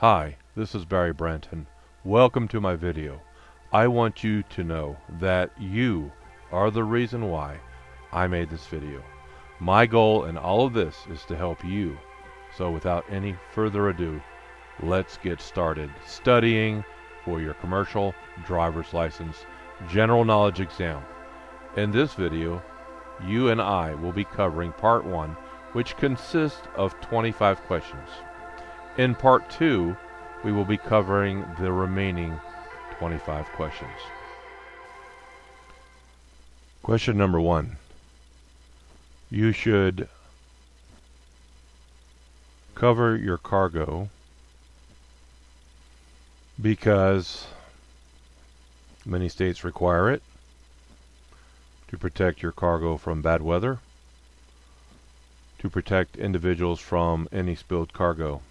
Hi, this is Branton. Welcome to my video. I want you to know that you are the reason why I made this video. My goal in all of this is to help you. So without any further ado, let's get started studying for your commercial driver's license general knowledge exam. In this video, you and I will be covering part 1, which consists of 25 questions. In part 2, we will be covering the remaining 25 questions. Question number 1. You should cover your cargo because many states require it to protect your cargo from bad weather, to protect individuals from any spilled cargo.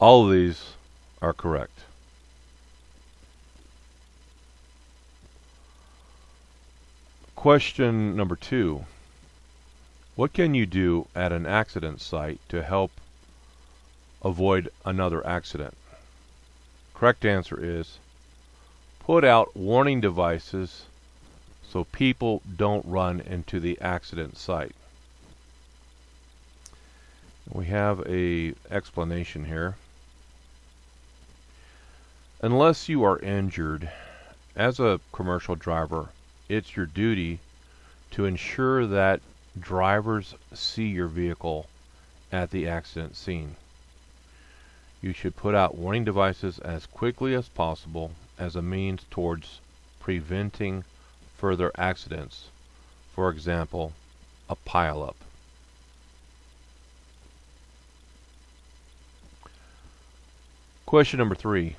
All of these are correct. Question number 2. What can you do at an accident site to help avoid another accident? Correct answer is put out warning devices so people don't run into the accident site. We have an explanation here. Unless you are injured, as a commercial driver, it's your duty to ensure that drivers see your vehicle at the accident scene. You should put out warning devices as quickly as possible as a means towards preventing further accidents. For example, a pileup. Question number 3.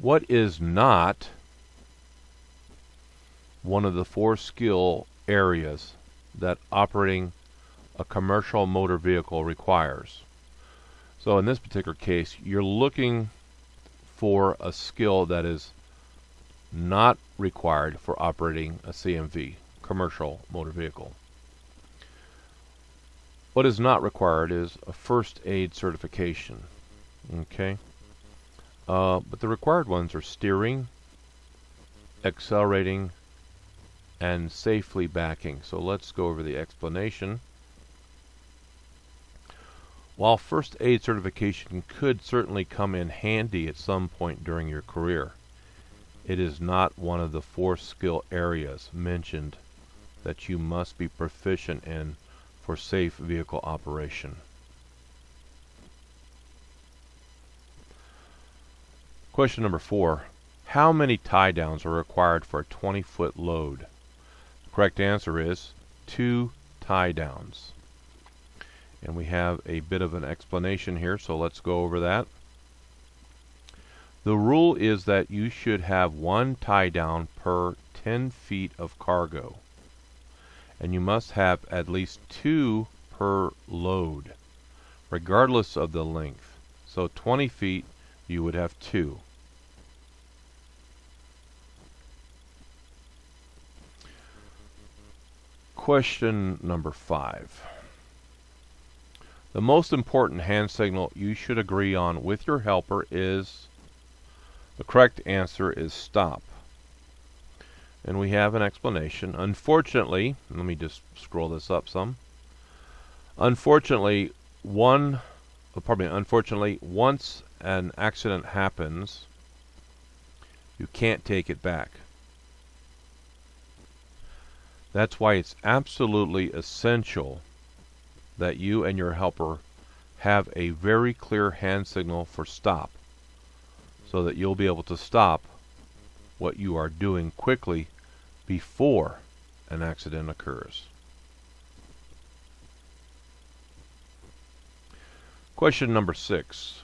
What is not one of the 4 skill areas that operating a commercial motor vehicle requires? So in this particular case, you're looking for a skill that is not required for operating a CMV, commercial motor vehicle. What is not required is a first aid certification. Okay? But the required ones are steering, accelerating, and safely backing. So let's go over the explanation. While first aid certification could certainly come in handy at some point during your career, it is not one of the 4 skill areas mentioned that you must be proficient in for safe vehicle operation. Question number 4. How many tie downs are required for a 20-foot load? The correct answer is 2 tie downs. And we have a bit of an explanation here, so let's go over that. The rule is that you should have 1 tie down per 10 feet of cargo. And you must have at least 2 per load, regardless of the length. So 20 feet, you would have 2. Question number 5. The most important hand signal you should agree on with your helper is, the correct answer is stop. And we have an explanation. Unfortunately, let me just scroll this up some. Unfortunately, once an accident happens, you can't take it back. That's why it's absolutely essential that you and your helper have a very clear hand signal for stop, so that you'll be able to stop what you are doing quickly before an accident occurs. Question number 6.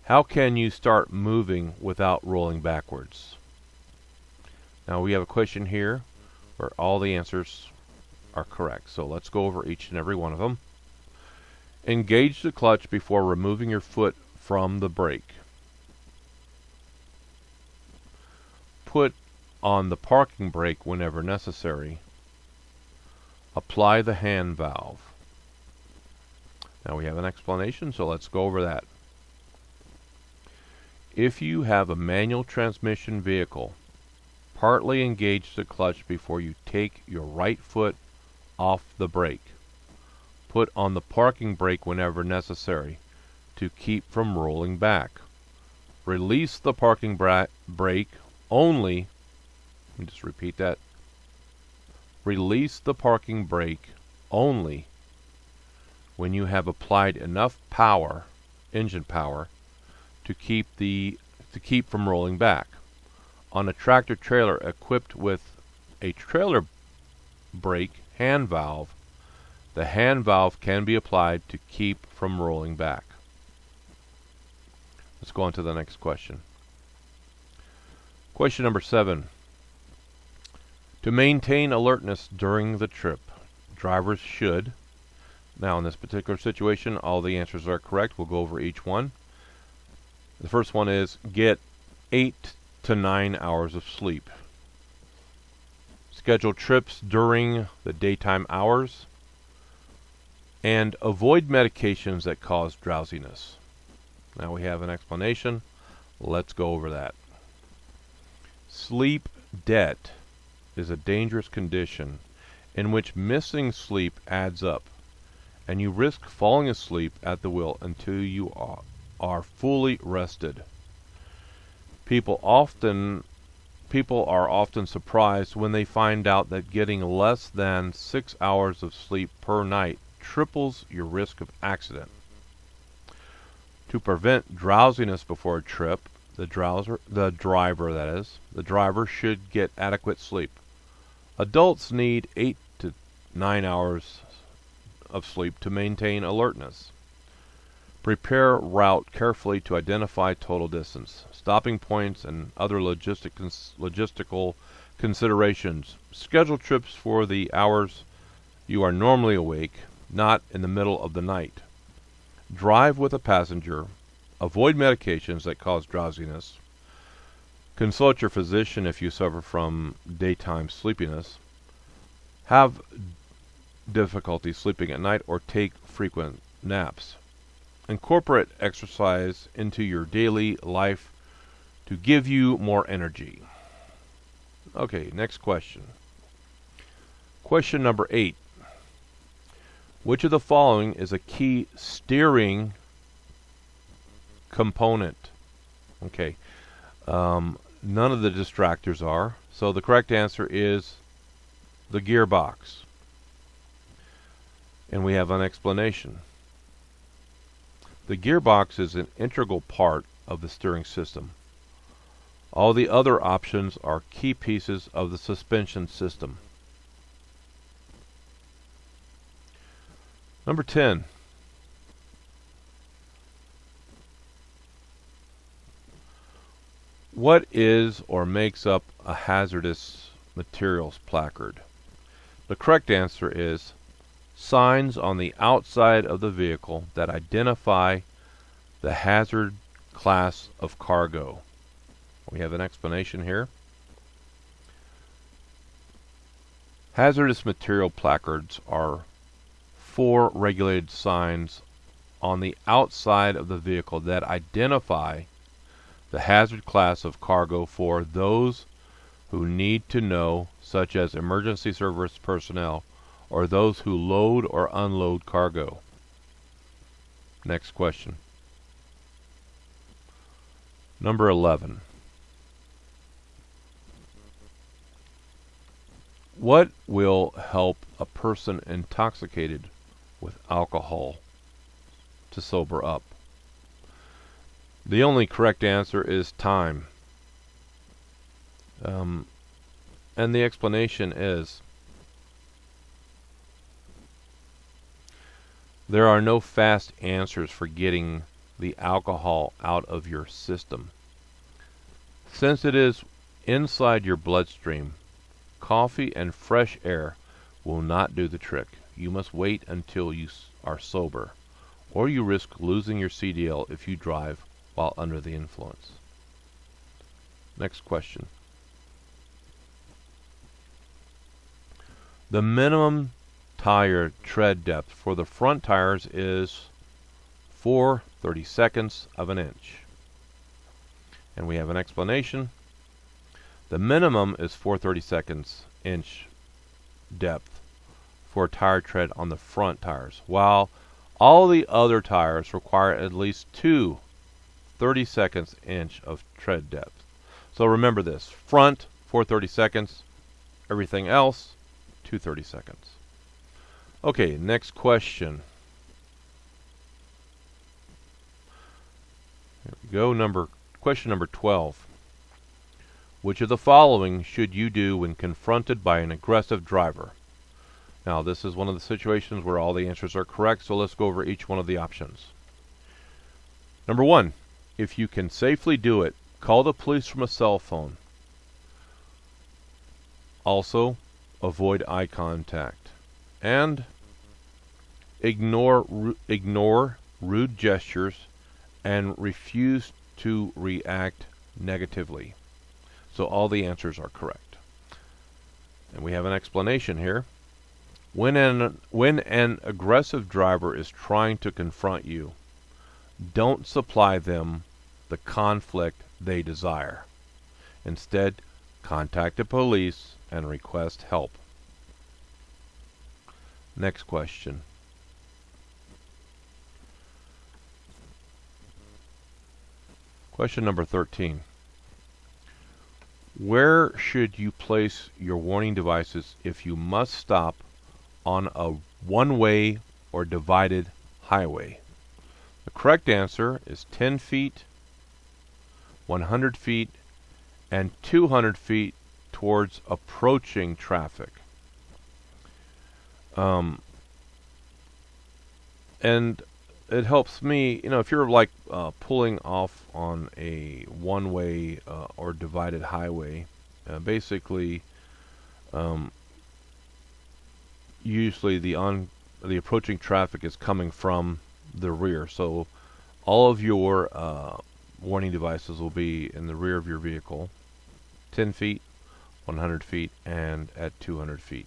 How can you start moving without rolling backwards? Now we have a question here where all the answers are correct. So let's go over each and every one of them. Engage the clutch before removing your foot from the brake. Put on the parking brake whenever necessary. Apply the hand valve. Now we have an explanation, so let's go over that. If you have a manual transmission vehicle, partly engage the clutch before you take your right foot off the brake. Put on the parking brake whenever necessary to keep from rolling back. Release the parking brake only, let me just repeat that. Release the parking brake only when you have applied enough power, engine power, to keep from rolling back. On a tractor trailer equipped with a trailer brake hand valve, the hand valve can be applied to keep from rolling back. Let's go on to the next question. Question number 7. To maintain alertness during the trip, drivers should. Now in this particular situation, all the answers are correct. We'll go over each one. The first one is get 8 to 9 hours of sleep. Schedule trips during the daytime hours. And avoid medications that cause drowsiness. Now we have an explanation. Let's go over that. Sleep debt is a dangerous condition in which missing sleep adds up, and you risk falling asleep at the wheel until you are fully rested. People are often surprised when they find out that getting less than 6 hours of sleep per night triples your risk of accident. To prevent drowsiness before a trip, the driver should get adequate sleep. Adults need 8 to 9 hours of sleep to maintain alertness. Prepare route carefully to identify total distance, stopping points, and other logistical considerations. Schedule trips for the hours you are normally awake, not in the middle of the night. Drive with a passenger. Avoid medications that cause drowsiness. Consult your physician if you suffer from daytime sleepiness. Have difficulty sleeping at night or take frequent naps. Incorporate exercise into your daily life to give you more energy. Okay, next question. Question number 8. Which of the following is a key steering component? Okay, none of the distractors are, so the correct answer is the gearbox. And we have an explanation. The gearbox is an integral part of the steering system. All the other options are key pieces of the suspension system. Number 10. What is or makes up a hazardous materials placard? The correct answer is signs on the outside of the vehicle that identify the hazard class of cargo. We have an explanation here. Hazardous material placards are 4 regulated signs on the outside of the vehicle that identify the hazard class of cargo for those who need to know, such as emergency service personnel or those who load or unload cargo. Next question. Number 11. What will help a person intoxicated with alcohol to sober up? The only correct answer is time. And the explanation is there are no fast answers for getting the alcohol out of your system. Since it is inside your bloodstream, coffee and fresh air will not do the trick. You must wait until you are sober, or you risk losing your CDL if you drive while under the influence. Next question. The minimum tire tread depth for the front tires is 4/32 of an inch. And we have an explanation. The minimum is 4/32 inch depth for a tire tread on the front tires, while all the other tires require at least 2/32 inch of tread depth. So remember this: front 4/32, everything else 2/32. Okay, next question. Here we go. Question number 12. Which of the following should you do when confronted by an aggressive driver? Now, this is one of the situations where all the answers are correct, so let's go over each one of the options. Number 1, if you can safely do it, call the police from a cell phone. Also, avoid eye contact. And ignore rude gestures and refuse to react negatively. So all the answers are correct. And we have an explanation here. When an aggressive driver is trying to confront you, don't supply them the conflict they desire. Instead, contact the police and request help. Next question. Question number 13. Where should you place your warning devices if you must stop on a one-way or divided highway? The correct answer is 10 feet, 100 feet, and 200 feet towards approaching traffic. And it helps me, if you're like pulling off on a one-way or divided highway, basically, usually the approaching traffic is coming from the rear. So all of your warning devices will be in the rear of your vehicle, 10 feet, 100 feet, and at 200 feet.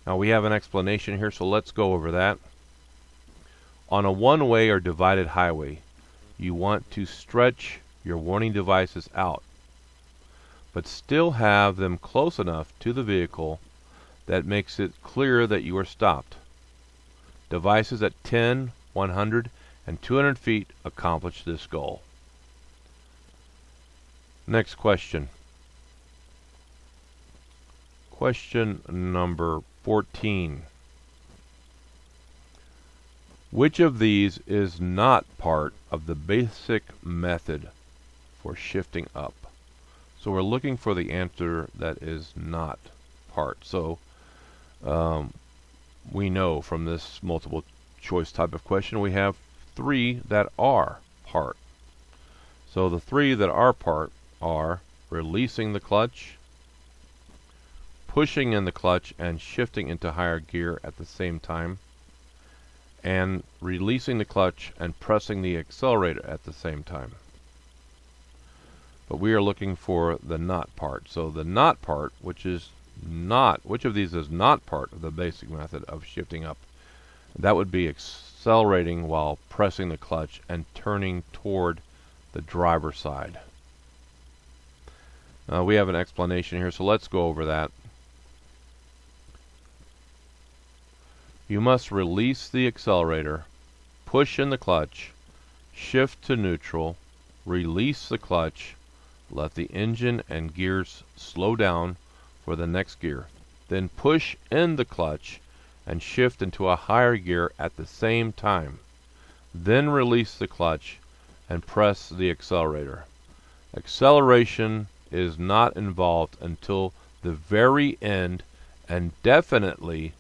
Now we have an explanation here, so let's go over that. On a one-way or divided highway, you want to stretch your warning devices out, but still have them close enough to the vehicle that makes it clear that you are stopped. Devices at 10, 100, and 200 feet accomplish this goal. Next question. Question number 14. Which of these is not part of the basic method for shifting up? So we're looking for the answer that is not part. So we know from this multiple choice type of question we have 3 that are part. So the 3 that are part are releasing the clutch, pushing in the clutch and shifting into higher gear at the same time, and releasing the clutch and pressing the accelerator at the same time. But we are looking for the not part. So the not part, which of these is not part of the basic method of shifting up? That would be accelerating while pressing the clutch and turning toward the driver's side. We have an explanation here, so let's go over that. You must release the accelerator, push in the clutch, shift to neutral, release the clutch, let the engine and gears slow down for the next gear, then push in the clutch and shift into a higher gear at the same time. Then release the clutch and press the accelerator. Acceleration is not involved until the very end, and definitely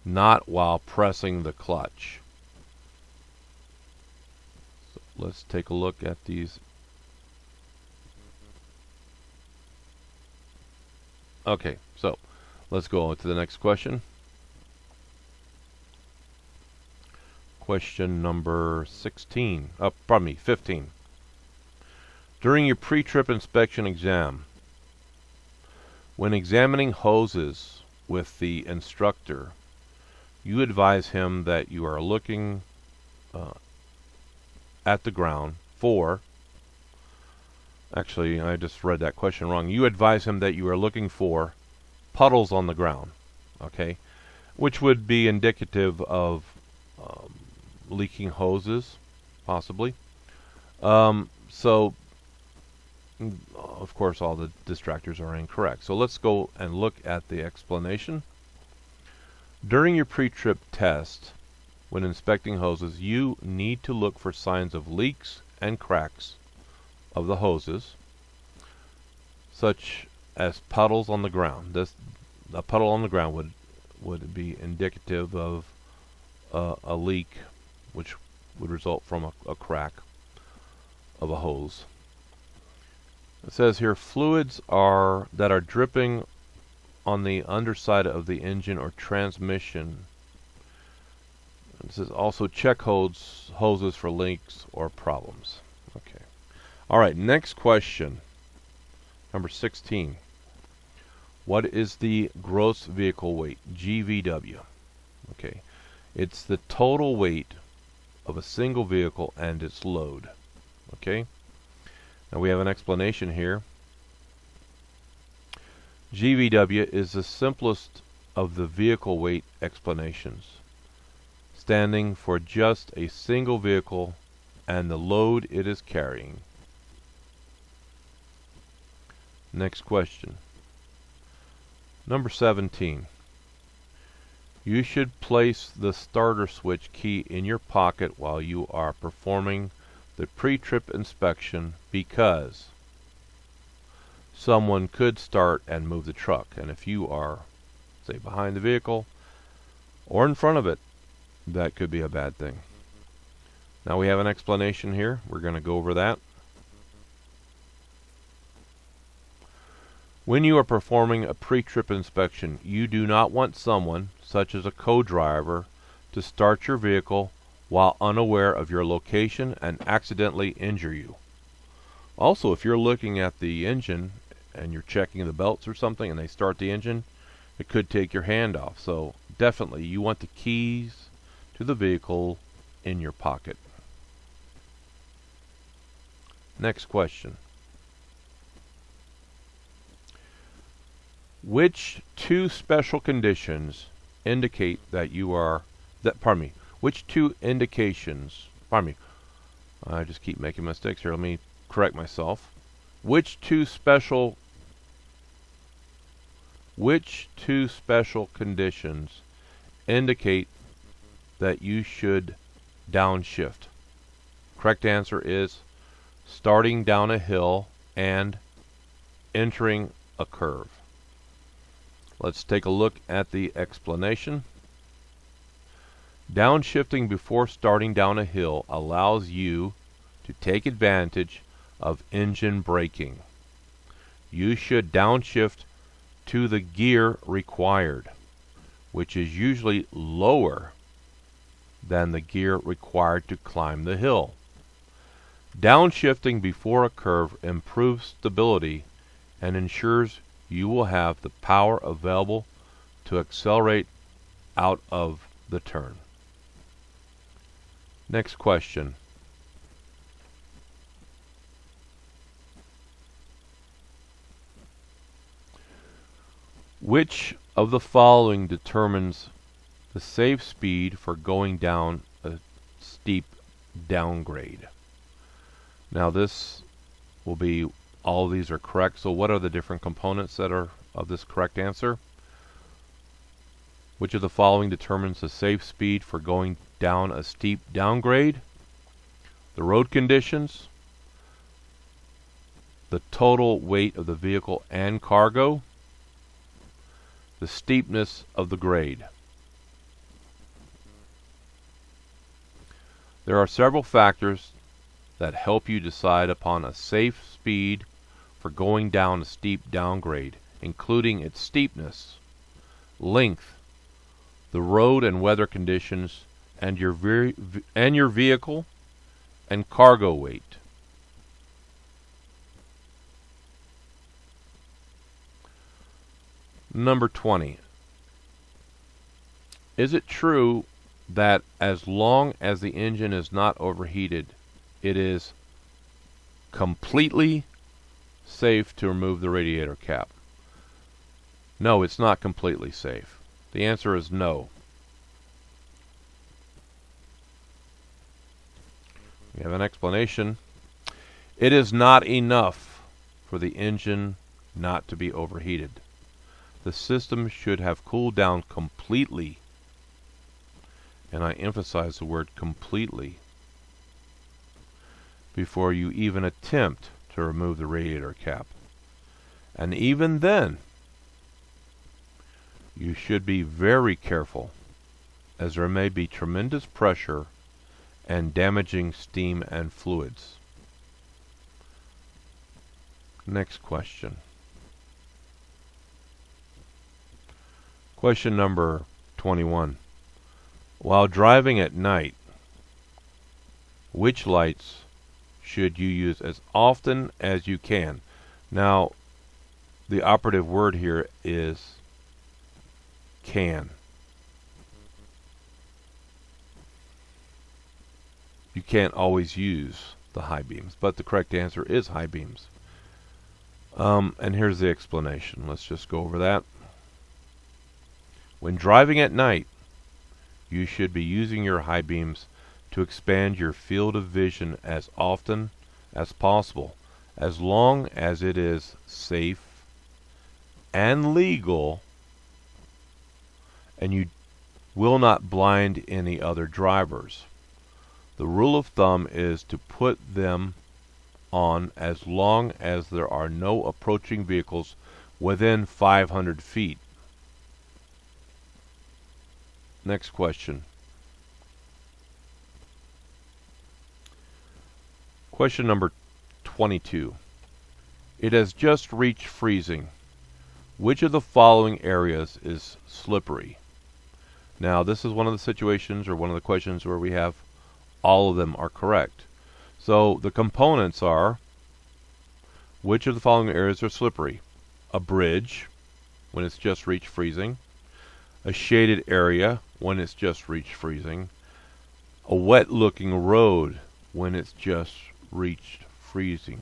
not while pressing the clutch. So let's take a look at these. Okay, so let's go on to the next question. Question number 15. During your pre-trip inspection exam, when examining hoses with the instructor, you advise him that you are looking at the ground for, actually I just read that question wrong. You advise him that you are looking for puddles on the ground, okay, which would be indicative of leaking hoses, possibly. So, of course, all the distractors are incorrect. So let's go and look at the explanation. During your pre-trip test, when inspecting hoses, you need to look for signs of leaks and cracks of the hoses, such as puddles on the ground. A puddle on the ground would be indicative of a leak, which would result from a crack of a hose. It says here fluids that are dripping on the underside of the engine or transmission. It says also check hoses for leaks or problems. Okay. All right, next question. Number 16. What is the gross vehicle weight? GVW. Okay. It's the total weight of a single vehicle and its load. Okay. Now we have an explanation here. GVW is the simplest of the vehicle weight explanations, standing for just a single vehicle and the load it is carrying. Next question. Number 17. You should place the starter switch key in your pocket while you are performing the pre-trip inspection because someone could start and move the truck, and if you are, say, behind the vehicle or in front of it, that could be a bad thing. Now we have an explanation here. We're going to go over that. When you are performing a pre-trip inspection, you do not want someone, such as a co-driver, to start your vehicle while unaware of your location and accidentally injure you. Also, if you're looking at the engine and you're checking the belts or something and they start the engine, it could take your hand off. So definitely you want the keys to the vehicle in your pocket. Next question. Which two special conditions indicate that you are which two indications, I just keep making mistakes here. Let me correct myself. Which two special conditions indicate that you should downshift? Correct answer is starting down a hill and entering a curve. Let's take a look at the explanation. Downshifting before starting down a hill allows you to take advantage of engine braking. You should downshift to the gear required, which is usually lower than the gear required to climb the hill. Downshifting before a curve improves stability and ensures you will have the power available to accelerate out of the turn. Next question. Which of the following determines the safe speed for going down a steep downgrade? Now this will be, all of these are correct, so what are the different components that are of this correct answer? Which of the following determines the safe speed for going down a steep downgrade? The road conditions, the total weight of the vehicle and cargo, the steepness of the grade. There are several factors that help you decide upon a safe speed for going down a steep downgrade, including its steepness, length, the road and weather conditions, and your vehicle and cargo weight. Number 20. Is it true that as long as the engine is not overheated, it is completely safe to remove the radiator cap? No, it's not completely safe. The answer is no. We have an explanation. It is not enough for the engine not to be overheated. The system should have cooled down completely, and I emphasize the word completely, before you even attempt to remove the radiator cap. And even then, you should be very careful, as there may be tremendous pressure and damaging steam and fluids. Next question. Question number 21. While driving at night, which lights should you use as often as you can? Now, the operative word here is can. You can't always use the high beams, but the correct answer is high beams. And here's the explanation. Let's just go over that. When driving at night, you should be using your high beams to expand your field of vision as often as possible, as long as it is safe and legal, and you will not blind any other drivers. The rule of thumb is to put them on as long as there are no approaching vehicles within 500 feet. Next question. Question number 22. It has just reached freezing. Which of the following areas is slippery? Now, this is one of the situations or one of the questions where we have all of them are correct. So the components are, which of the following areas are slippery? A bridge, when it's just reached freezing. A shaded area, when it's just reached freezing. A wet-looking road, when it's just reached freezing.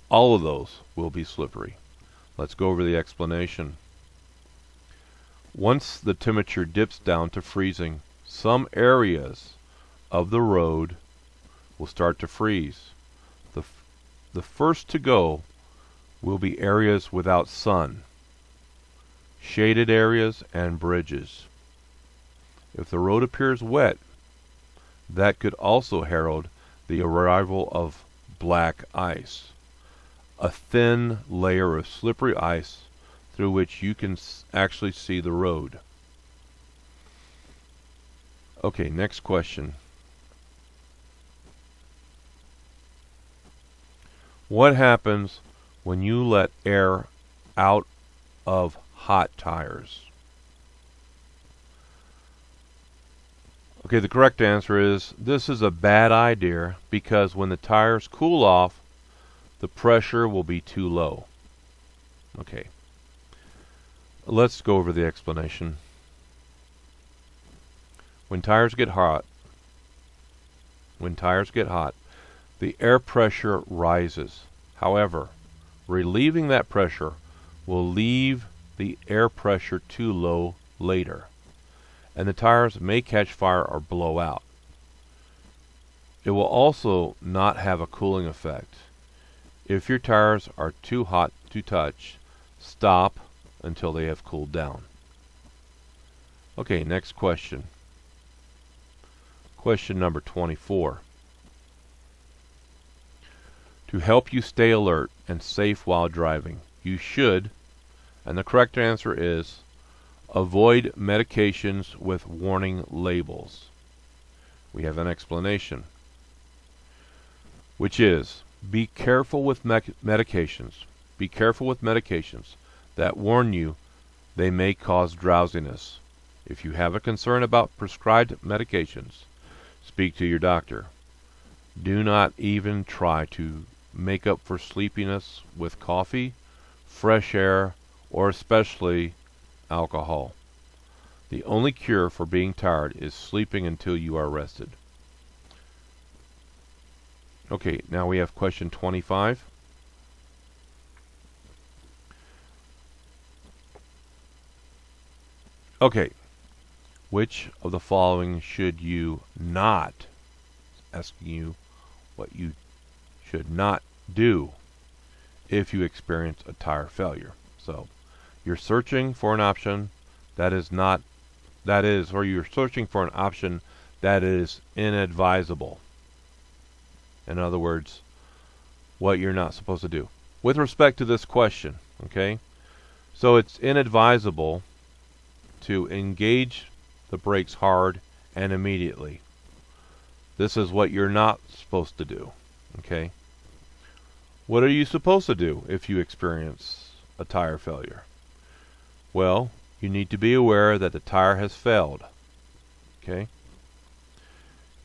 All of those will be slippery. Let's go over the explanation. Once the temperature dips down to freezing, some areas of the road will start to freeze. The first to go will be areas without sun, shaded areas, and bridges. If the road appears wet, that could also herald the arrival of black ice, a thin layer of slippery ice through which you can actually see the road. Okay, next question. What happens when you let air out of hot tires? Okay, the correct answer is this is a bad idea because when the tires cool off, the pressure will be too low. Okay, let's go over the explanation. When tires get hot, the air pressure rises. However, relieving that pressure will leave the air pressure too low later, and the tires may catch fire or blow out. It will also not have a cooling effect. If your tires are too hot to touch, stop until they have cooled down. Okay, next question. Question number 24. To help you stay alert and safe while driving, you should, and the correct answer is, avoid medications with warning labels. We have an explanation, which is, be careful with medications. Be careful with medications that warn you they may cause drowsiness. If you have a concern about prescribed medications, speak to your doctor. Do not even try to make up for sleepiness with coffee, fresh air, or especially alcohol. The only cure for being tired is sleeping until you are rested. Okay, now we have question 25. Okay, which of the following should you not, asking you what you should not do if you experience a tire failure. So you're searching for an option that is not, or you're searching for an option that is inadvisable. In other words, what you're not supposed to do. With respect to this question, okay, so it's inadvisable to engage the brakes hard and immediately. This is what you're not supposed to do, okay? What are you supposed to do if you experience a tire failure? Well, you need to be aware that the tire has failed, okay?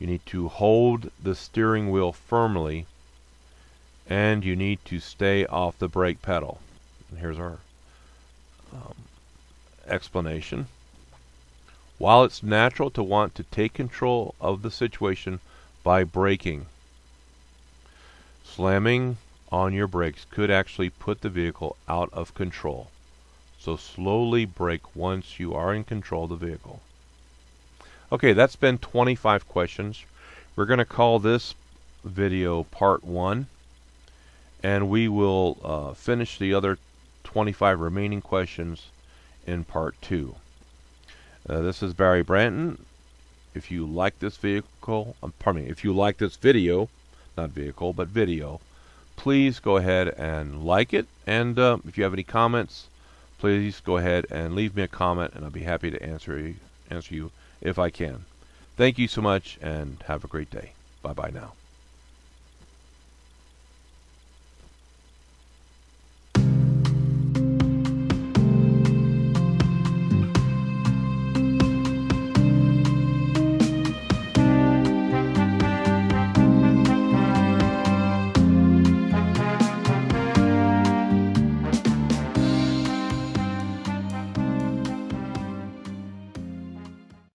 You need to hold the steering wheel firmly, and you need to stay off the brake pedal. And here's our explanation. While it's natural to want to take control of the situation by braking, slamming on your brakes could actually put the vehicle out of control. So slowly brake once you are in control of the vehicle. Okay, that's been 25 questions. We're going to call this video part 1, and we will finish the other 25 remaining questions in part 2. This is Barry Branton. If you like this vehicle, if you like this video, not vehicle, but video, please go ahead and like it. And if you have any comments, please go ahead and leave me a comment, and I'll be happy to answer you if I can. Thank you so much, and have a great day. Bye-bye now.